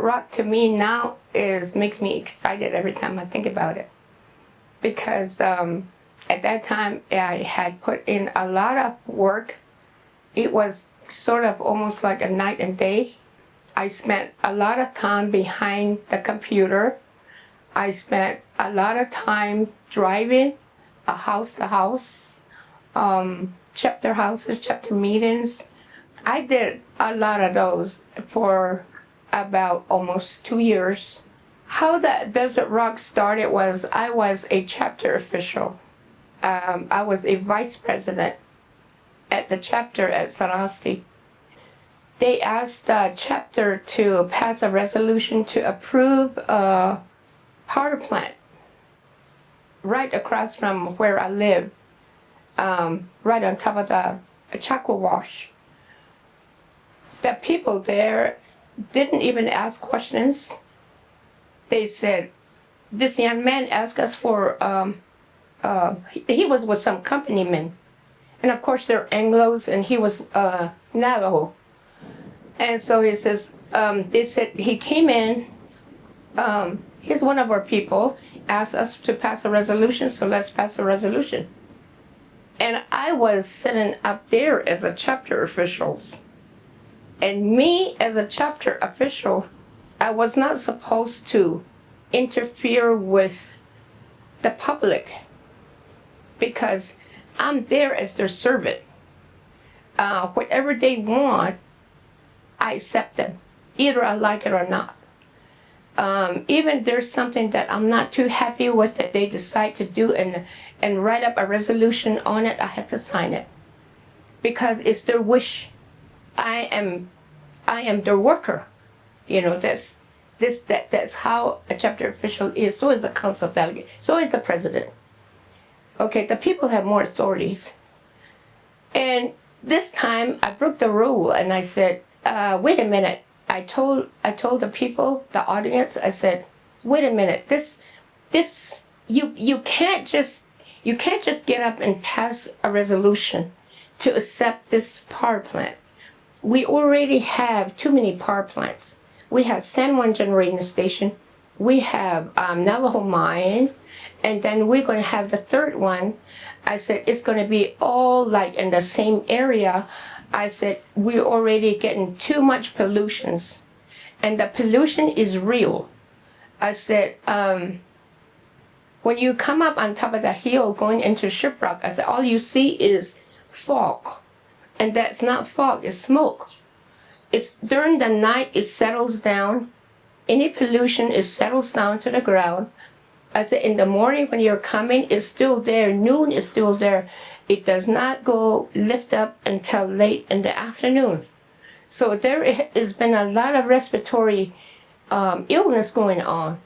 Rock to me now makes me excited every time I think about it. Because at that time I had put in a lot of work. It was sort of almost like a night and day. I spent a lot of time behind the computer. I spent a lot of time driving house to house, chapter houses, chapter meetings. I did a lot of those for about almost 2 years. How that Desert Rock started was I was a chapter official. I was a vice president at the chapter at Sarasti. They asked the chapter to pass a resolution to approve a power plant right across from where I live, right on top of the Chaco Wash. The people there didn't even ask questions. They said, this young man asked us for, he was with some company men. And of course they're Anglos and he was Navajo. And so he says, they said he came in, he's one of our people, asked us to pass a resolution, so let's pass a resolution. And I was sitting up there as a chapter official. And me as a chapter official, I was not supposed to interfere with the public because I'm there as their servant. Whatever they want, I accept them, either I like it or not. Even there's something that I'm not too happy with that they decide to do and write up a resolution on it, I have to sign it because it's their wish. I am their worker. You know, that's how a chapter official is. So is the council delegate. So is the president. Okay, the people have more authorities. And this time I broke the rule and I said, wait a minute. I told the people, the audience, I said, wait a minute, you can't just get up and pass a resolution to accept this power plant. We already have too many power plants. We have San Juan Generating Station, we have Navajo Mine, and then we're going to have the third one. I said, it's going to be all like in the same area. I said, we're already getting too much pollutions, and the pollution is real. I said, when you come up on top of the hill going into Shiprock, I said, all you see is fog, and that's not fog, it's smoke. It's during the night, it settles down. Any pollution, it settles down to the ground. I said, in the morning when you're coming, it's still there. Noon, it's still there. It does not go lift up until late in the afternoon. So there has been a lot of respiratory illness going on.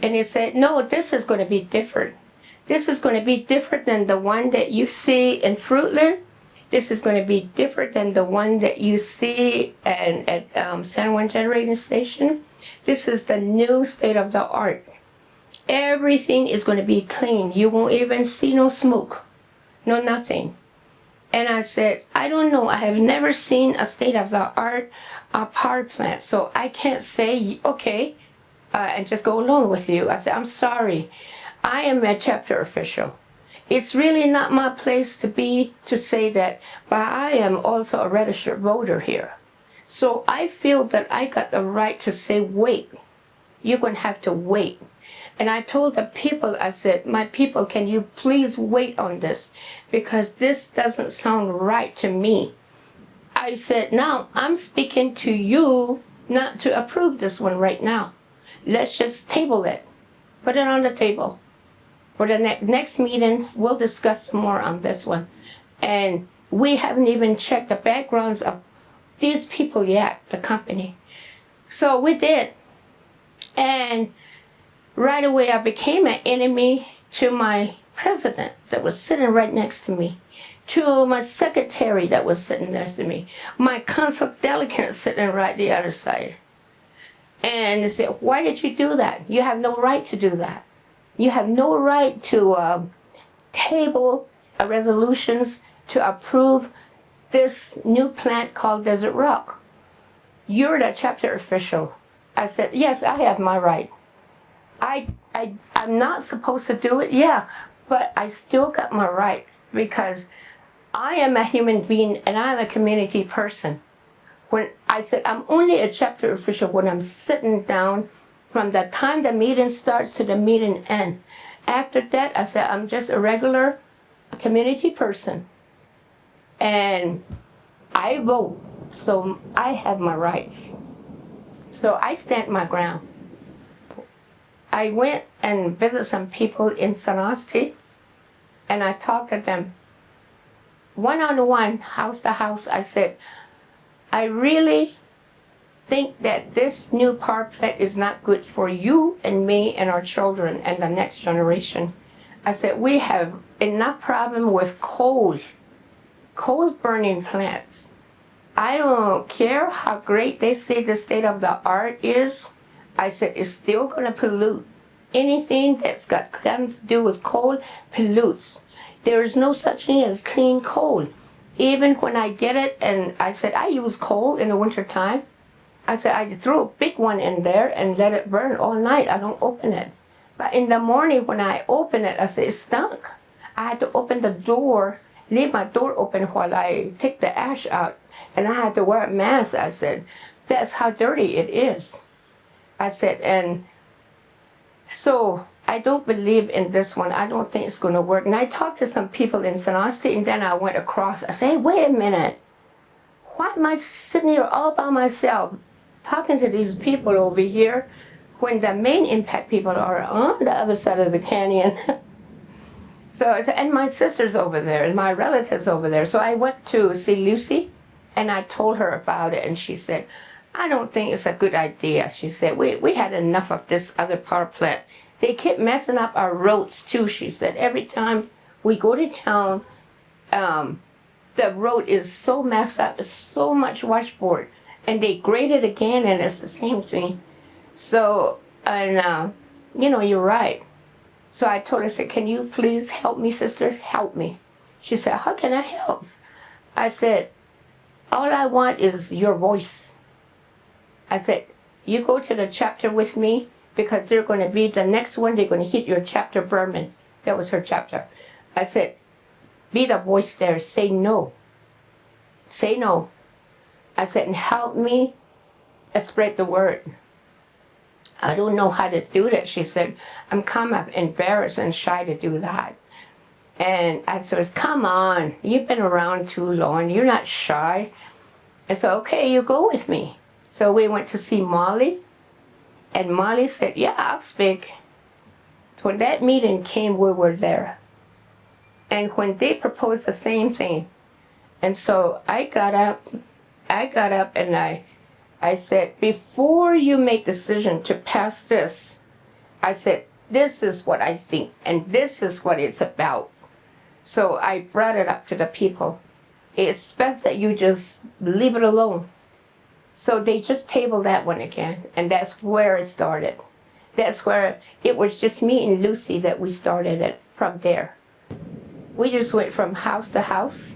And he said, no, this is going to be different. This is going to be different than the one that you see in Fruitland. This is going to be different than the one that you see at San Juan Generating Station. This is the new state of the art. Everything is going to be clean. You won't even see no smoke. No, nothing. And I said, I don't know. I have never seen a state-of-the-art power plant, so I can't say, okay, and just go along with you. I said, I'm sorry. I am a chapter official. It's really not my place to be to say that, but I am also a registered voter here. So I feel that I got the right to say, wait. You're going to have to wait. And I told the people, I said, my people, can you please wait on this? Because this doesn't sound right to me. I said, now I'm speaking to you not to approve this one right now. Let's just table it. Put it on the table. For the next meeting, we'll discuss more on this one. And we haven't even checked the backgrounds of these people yet, the company. So we did. And right away, I became an enemy to my president that was sitting right next to me, to my secretary that was sitting next to me, my council delegate sitting right the other side. And they said, why did you do that? You have no right to do that. You have no right to table resolutions to approve this new plant called Desert Rock. you're the chapter official. I said, yes, I have my right. I'm not supposed to do it, yeah, but I still got my right because I am a human being and I'm a community person. When I said I'm only a chapter official when I'm sitting down from the time the meeting starts to the meeting end. After that, I said I'm just a regular community person. And I vote, so I have my rights. So I stand my ground. I went and visited some people in San Augustine, and I talked to them one-on-one, house to house. I said, I really think that this new power plant is not good for you and me and our children and the next generation. I said, we have enough problem with coal burning plants. I don't care how great they say the state of the art is. I said, it's still going to pollute. Anything that's got to do with coal pollutes. There is no such thing as clean coal. Even when I get it, and I said, I use coal in the winter time. I said, I throw a big one in there and let it burn all night. I don't open it. But in the morning when I open it, I said, it stunk. I had to open the door, leave my door open while I take the ash out. And I had to wear a mask. I said, that's how dirty it is. I said, and so I don't believe in this one. I don't think it's going to work. And I talked to some people in San Augustine, and then I went across. I said, hey, wait a minute. Why am I sitting here all by myself talking to these people over here when the main impact people are on the other side of the canyon? So I said, and my sister's over there, and my relatives over there. So I went to see Lucy, and I told her about it, and she said, I don't think it's a good idea. She said, we had enough of this other power plant. They keep messing up our roads too, she said. Every time we go to town, the road is so messed up. It's so much washboard. And they grade it again, and it's the same thing. So, and you're right. So I told her, I said, can you please help me, sister? Help me. She said, how can I help? I said, all I want is your voice. I said, you go to the chapter with me because they're going to be the next one. They're going to hit your chapter, Berman. That was her chapter. I said, be the voice there. Say no. Say no. I said, and help me spread the word. I don't know how to do that. She said, I'm kind of embarrassed and shy to do that. And I said, come on. You've been around too long. You're not shy. I said, okay, you go with me. So we went to see Molly, and Molly said, yeah, I'll speak. When that meeting came, we were there. And when they proposed the same thing, and so I got up and I said, before you make decision to pass this, I said, this is what I think, and this is what it's about. So I brought it up to the people. It's best that you just leave it alone. So they just tabled that one again, and that's where it started. That's where it was just me and Lucy that we started it from there. We just went from house to house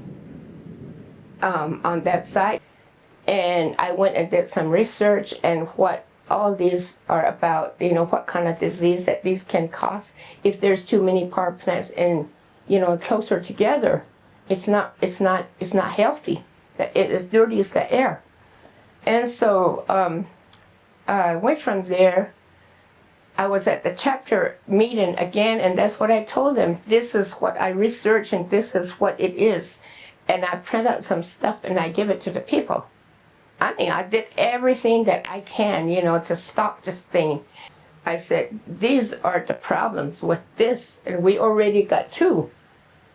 on that side, and I went and did some research and what all these are about, what kind of disease that these can cause if there's too many power plants and, closer together. It's not healthy. It is dirty as the air. And so I went from there. I was at the chapter meeting again, and that's what I told them. This is what I researched, and this is what it is. And I print out some stuff, and I give it to the people. I mean, I did everything that I can, to stop this thing. I said, these are the problems with this, and we already got 2.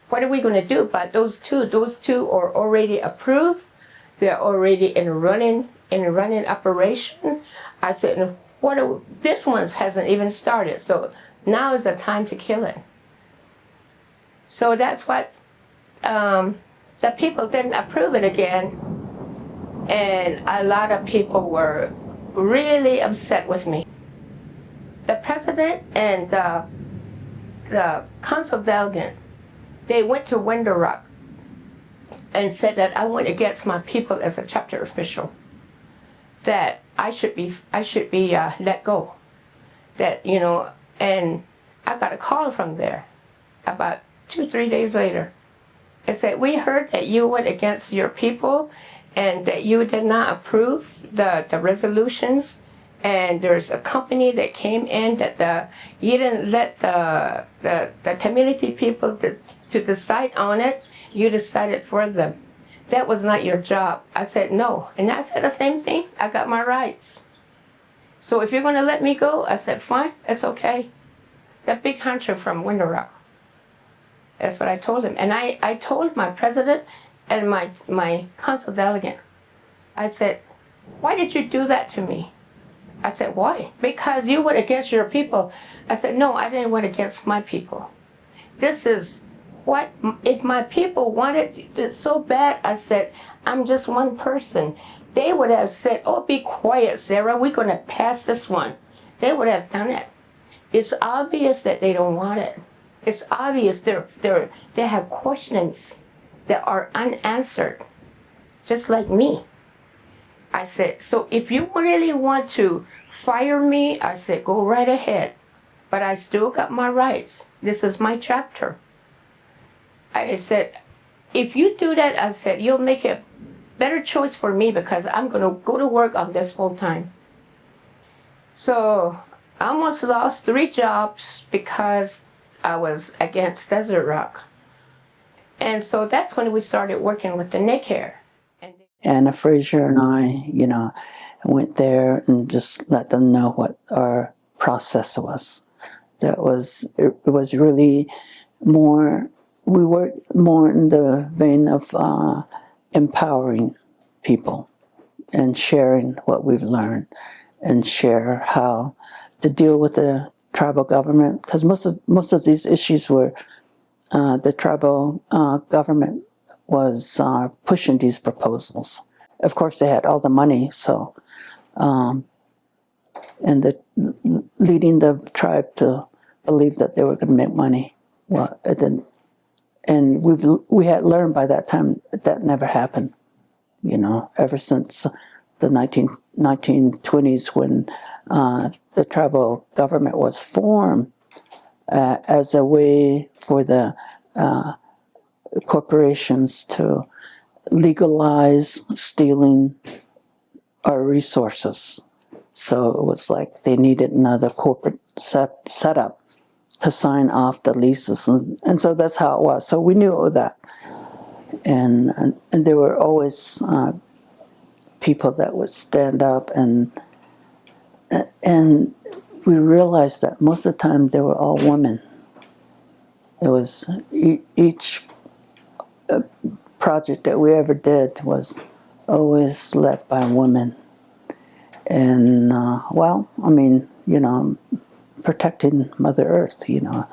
What are we going to do about those 2? Those 2 are already approved. They're already in running operation. I said, this one hasn't even started, so now is the time to kill it. So that's what the people didn't approve it again, and a lot of people were really upset with me. The president and the council delegate, they went to Window Rock and said that I went against my people as a chapter official. that I should be let go. That, you know, and I got a call from there about 2-3 days later. It said, we heard that you went against your people and that you did not approve the resolutions, and there's a company that came in that you didn't let the community people to decide on it. You decided for them. That was not your job. I said no, and I said the same thing. I got my rights. So if you're going to let me go, I said fine, it's okay. That big hunter from Window Rock. That's what I told him. And I told my president and my council delegate, I said, why did you do that to me? I said, why? Because you went against your people. I said, no, I didn't went against my people. This is what, if my people wanted it so bad, I said, I'm just one person. They would have said, oh, be quiet, Sarah, we're going to pass this one. They would have done it. It's obvious that they don't want it. It's obvious they have questions that are unanswered, just like me. I said, so if you really want to fire me, I said, go right ahead. But I still got my rights. This is my chapter. I said, if you do that, I said, you'll make a better choice for me because I'm going to go to work on this full time. So I almost lost 3 jobs because I was against Desert Rock. And so that's when we started working with the NACARE. Anna Fraser and I, you know, went there and just let them know what our process was. It was really more, we worked more in the vein of empowering people and sharing what we've learned and share how to deal with the tribal government, because most of these issues were the tribal government was pushing these proposals. Of course, they had all the money, so and leading the tribe to believe that they were going to make money. Well, it didn't, and we had learned by that time that never happened. You know, ever since the 1920s when the tribal government was formed as a way for the corporations to legalize stealing our resources. So it was like they needed another corporate setup to sign off the leases. And so that's how it was. So we knew that. And there were always people that would stand up, and we realized that most of the time they were all women. It was each project that we ever did was always led by women. And, well, I mean, you know, protecting Mother Earth, you know,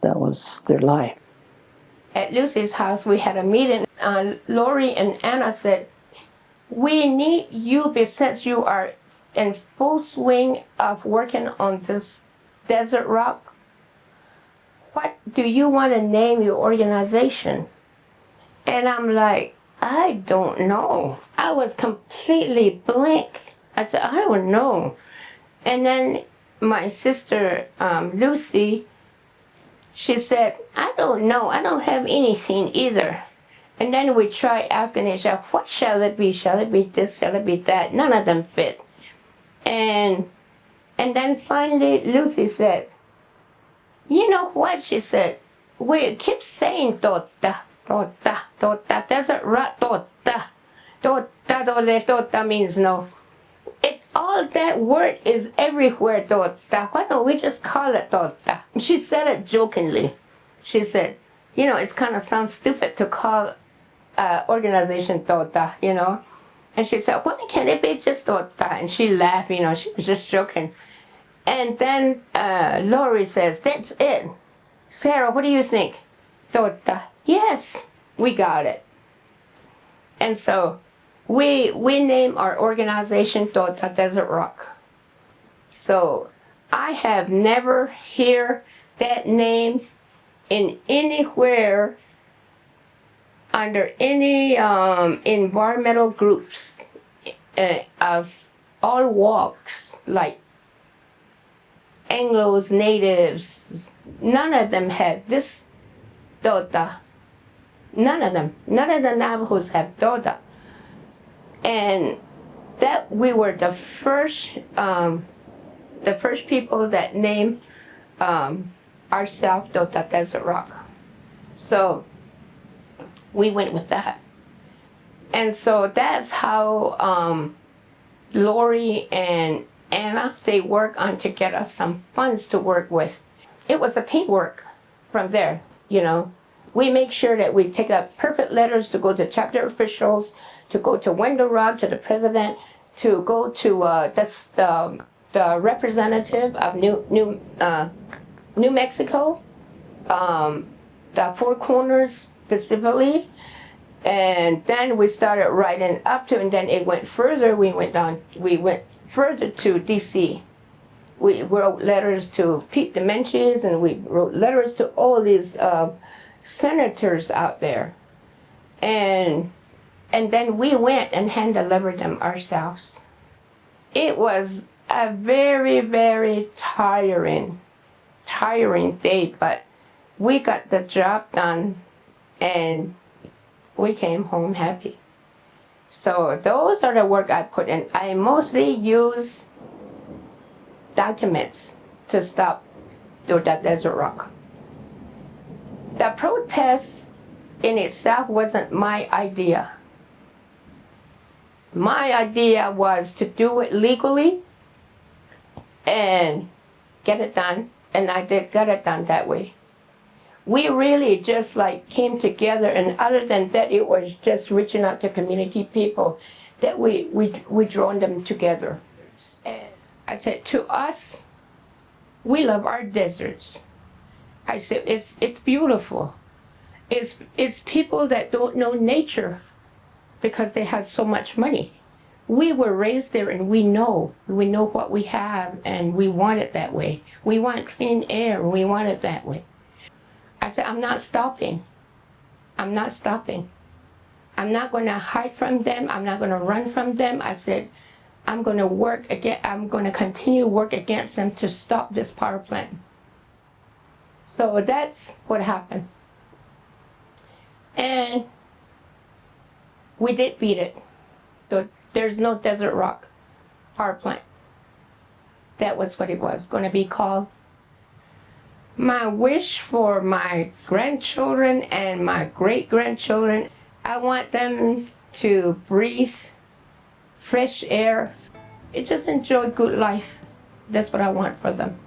that was their life. At Lucy's house, we had a meeting. Lori and Anna said, we need you, since you are in full swing of working on this Desert Rock. What do you want to name your organization? And I'm like, I don't know. I was completely blank. I said, I don't know. And then my sister, Lucy, she said, I don't know. I don't have anything either. And then we tried asking each other, what shall it be? Shall it be this? Shall it be that? None of them fit. And then finally Lucy said, you know what? She said, we keep saying DOODA, DOODA, DOODA, Desert Rock, DOODA. DOODA, dole, DOODA means no. All that word is everywhere, DOODA. Why don't we just call it DOODA? She said it jokingly. She said, you know, it kind of sounds stupid to call organization DOODA, you know. And she said, why can't it be just DOODA? And she laughed, you know, she was just joking. And then Lori says, that's it. Sarah, what do you think? DOODA. Yes, we got it. And so we name our organization DOODA Desert Rock. So I have never heard that name in anywhere under any environmental groups of all walks, like Anglos, natives, none of them had this DOODA. None of them. None of the Navajos have DOODA. And that we were the first people that named ourselves DOODA Desert Rock. So we went with that. And so that's how Lori and Anna, they work on to get us some funds to work with. It was a teamwork from there, you know. We make sure that we take up perfect letters to go to chapter officials, to go to Window Rock, to the president, to go to the representative of New Mexico, the Four Corners specifically. And then we started writing up to, and then it went further. We went further to DC. We wrote letters to Pete Demenches, and we wrote letters to all these senators out there. And then we went and hand-delivered them ourselves. It was a very, very tiring day, but we got the job done, and we came home happy. So those are the work I put in. I mostly use documents to stop DOODA Desert Rock. The protest in itself wasn't my idea. My idea was to do it legally and get it done, and I did get it done that way. We really just like came together, and other than that, it was just reaching out to community people that we drawn them together. And I said, to us, we love our deserts. I said, it's beautiful. It's people that don't know nature because they have so much money. We were raised there, and we know what we have, and we want it that way. We want clean air, and we want it that way. I said, I'm not stopping. I'm not stopping. I'm not going to hide from them. I'm not going to run from them. I said, I'm going to work again. I'm going to continue work against them to stop this power plant. So that's what happened. And we did beat it. So there's no Desert Rock power plant. That was what it was going to be called. My wish for my grandchildren and my great-grandchildren, I want them to breathe fresh air and just enjoy good life. That's what I want for them.